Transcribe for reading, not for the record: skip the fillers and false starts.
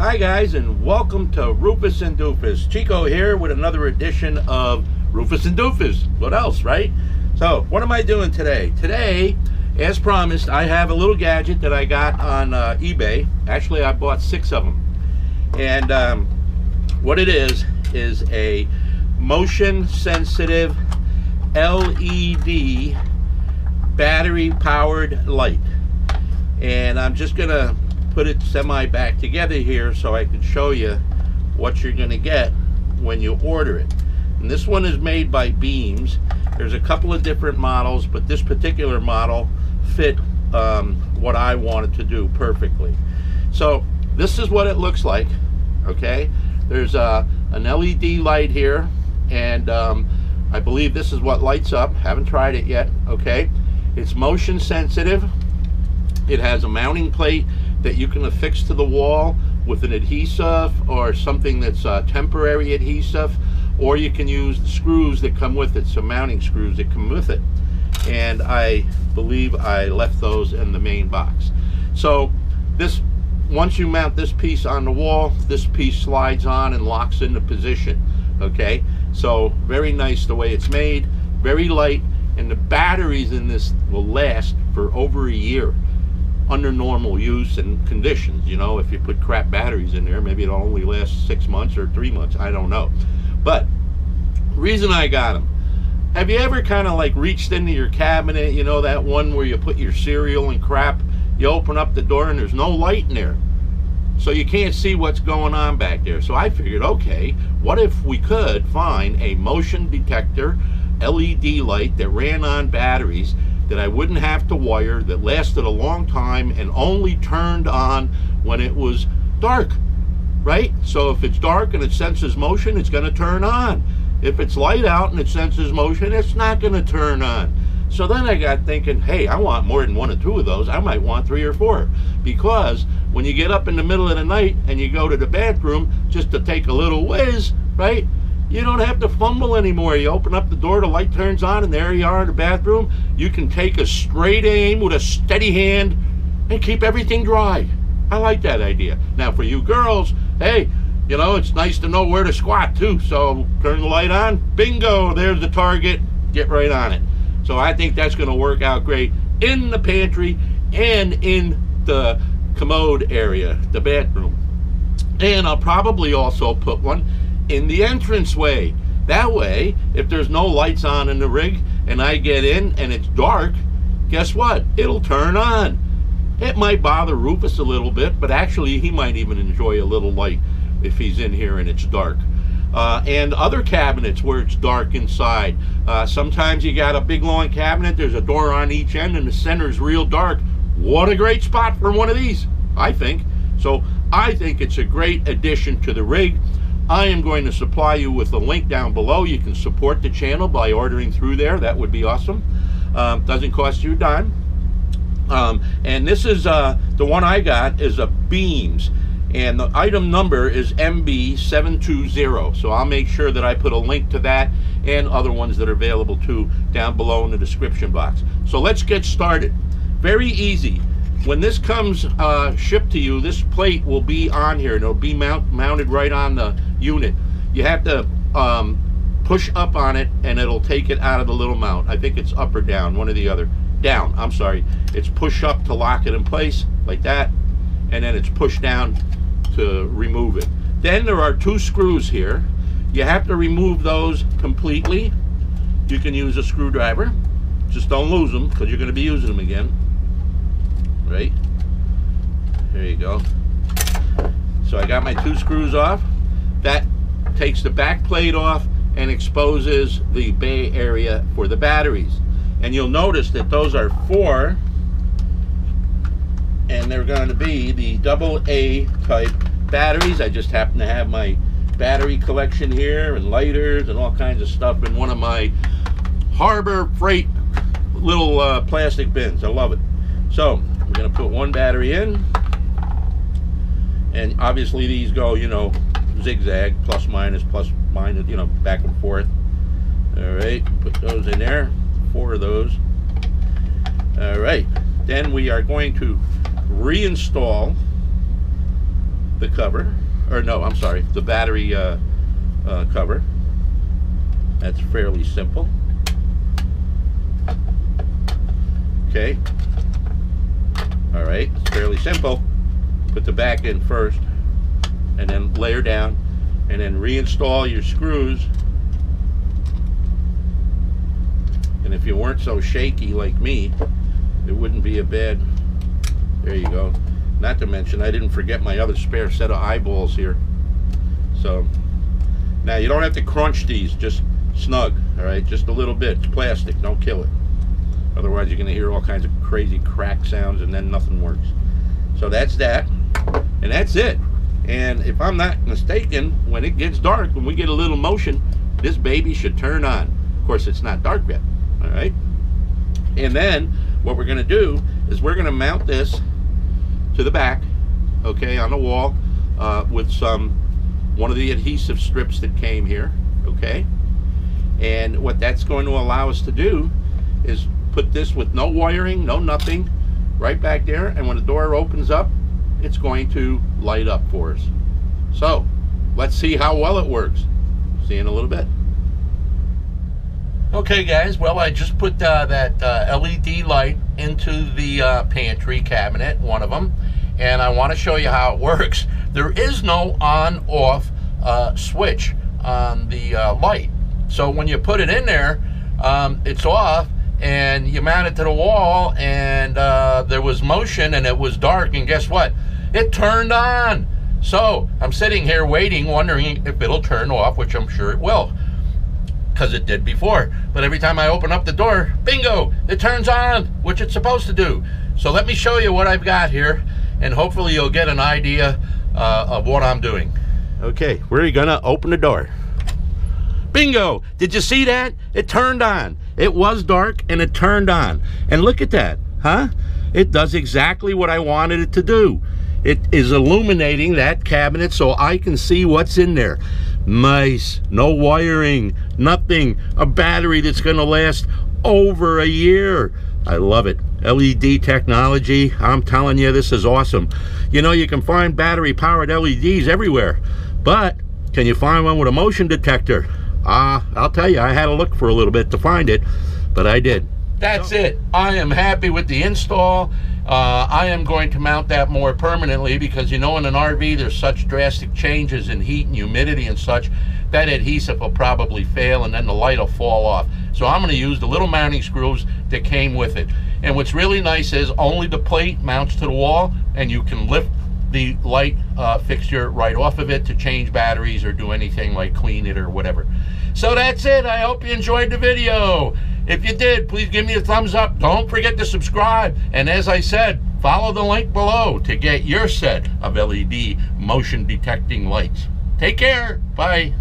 Hi guys, and welcome to Rufus and Doofus. Chico here with another edition of Rufus and Doofus. What else, right? So, what am I doing today? Today, as promised, I have a little gadget that I got on eBay. Actually, I bought 6 of them. And what it is a motion-sensitive LED battery-powered light. And I'm just going to put it semi back together here so I can show you what you're going to get when you order it. And this one is made by Beams. There's a couple of different models, but this particular model fit what I wanted to do perfectly. So this is what it looks like. Okay, there's an LED light here, and I believe this is what lights up. Haven't tried it yet. Okay, it's motion sensitive. It has a mounting plate that you can affix to the wall with an adhesive or something that's temporary adhesive, or you can use the screws that come with it, some mounting screws that come with it. And I believe I left those in the main box. So this, once you mount this piece on the wall, this piece slides on and locks into position. Okay, so very nice the way it's made, very light, and the batteries in this will last for over a year under normal use and conditions. You know, if you put crap batteries in there, maybe it'll only last 6 months or 3 months, I don't know. But reason I got them, have you ever kind of like reached into your cabinet, you know, that one where you put your cereal and crap, you open up the door and there's no light in there, so you can't see what's going on back there. So I figured, okay, what if we could find a motion detector LED light that ran on batteries, that I wouldn't have to wire, that lasted a long time and only turned on when it was dark, right? So if it's dark and it senses motion, it's going to turn on. If it's light out and it senses motion, it's not going to turn on. So then I got thinking, hey, I want more than 1 or 2 of those. I might want 3 or 4, because when you get up in the middle of the night and you go to the bathroom just to take a little whiz, right? You don't have to fumble anymore. You open up the door, the light turns on, and there you are in the bathroom. You can take a straight aim with a steady hand and keep everything dry. I like that idea. Now for you girls, hey, you know, it's nice to know where to squat too. So turn the light on, bingo, there's the target, get right on it. So I think that's gonna work out great in the pantry and in the commode area, the bathroom. And I'll probably also put one in the entranceway. That way, if there's no lights on in the rig and I get in and it's dark, guess what? It'll turn on. It might bother Rufus a little bit, but actually he might even enjoy a little light if he's in here and it's dark. And other cabinets where it's dark inside. Sometimes you got a big long cabinet, there's a door on each end and the center's real dark. What a great spot for one of these, I think. So I think it's a great addition to the rig. I am going to supply you with a link down below. You can support the channel by ordering through there. That would be awesome. Doesn't cost you a dime. And this is the one I got is a Beams, and the item number is MB720. So I'll make sure that I put a link to that and other ones that are available too down below in the description box. So let's get started. Very easy. When this comes shipped to you, this plate will be on here and it'll be mounted right on the unit. You have to push up on it and it'll take it out of the little mount. I think it's up or down, one or the other. Down, I'm sorry. It's push up to lock it in place like that, and then it's push down to remove it. Then there are 2 screws here. You have to remove those completely. You can use a screwdriver. Just don't lose them, because you're going to be using them again. Right? There you go. So I got my 2 screws off. That takes the back plate off and exposes the bay area for the batteries. And you'll notice that those are 4, and they're going to be the AA type batteries. I just happen to have my battery collection here and lighters and all kinds of stuff in one of my Harbor Freight little plastic bins. I love it. So we're going to put 1 battery in, and obviously these go, you know, zigzag, plus minus, you know, back and forth. All right, put those in there, 4 of those. All right, then we are going to reinstall the cover, or no, I'm sorry, the battery cover. That's fairly simple. Okay. All right, it's fairly simple. Put the back in first, and then layer down, and then reinstall your screws. And if you weren't so shaky like me, it wouldn't be a bad, there you go. Not to mention, I didn't forget my other spare set of eyeballs here. So, now you don't have to crunch these, just snug, all right? Just a little bit, it's plastic, don't kill it. Otherwise you're gonna hear all kinds of crazy crack sounds and then nothing works. So that's that, and that's it. And if I'm not mistaken, when it gets dark, when we get a little motion, this baby should turn on. Of course, it's not dark yet, all right? And then what we're gonna do is we're gonna mount this to the back, okay, on the wall with one of the adhesive strips that came here, okay? And what that's going to allow us to do is put this with no wiring, no nothing, right back there, and when the door opens up, it's going to light up for us. So, let's see how well it works. See you in a little bit. Okay guys, well I just put that LED light into the pantry cabinet, one of them, and I want to show you how it works. There is no on-off switch on the light. So when you put it in there, it's off, and you mount it to the wall, and there was motion and it was dark, and guess what? It turned on. So I'm sitting here waiting, wondering if it'll turn off, which I'm sure it will, because it did before. But every time I open up the door, bingo, it turns on, which it's supposed to do. So let me show you what I've got here, and hopefully you'll get an idea of what I'm doing. Okay, we're gonna open the door. Bingo! Did you see that? It turned on. It was dark and it turned on. And look at that, huh? It does exactly what I wanted it to do. It is illuminating that cabinet so I can see what's in there. Nice. No wiring, nothing. A battery that's gonna last over a year. I love it. LED technology, I'm telling you, this is awesome. You know, you can find battery powered LEDs everywhere, but can you find one with a motion detector? I'll tell you, I had to look for a little bit to find it, but I did. That's it. I am happy with the install. I am going to mount that more permanently because, you know, in an RV there's such drastic changes in heat and humidity and such, that adhesive will probably fail and then the light will fall off. So I'm going to use the little mounting screws that came with it. And what's really nice is only the plate mounts to the wall, and you can lift the light fixture right off of it to change batteries or do anything like clean it or whatever. So that's it. I hope you enjoyed the video. If you did, please give me a thumbs up. Don't forget to subscribe. And as I said, follow the link below to get your set of LED motion detecting lights. Take care. Bye.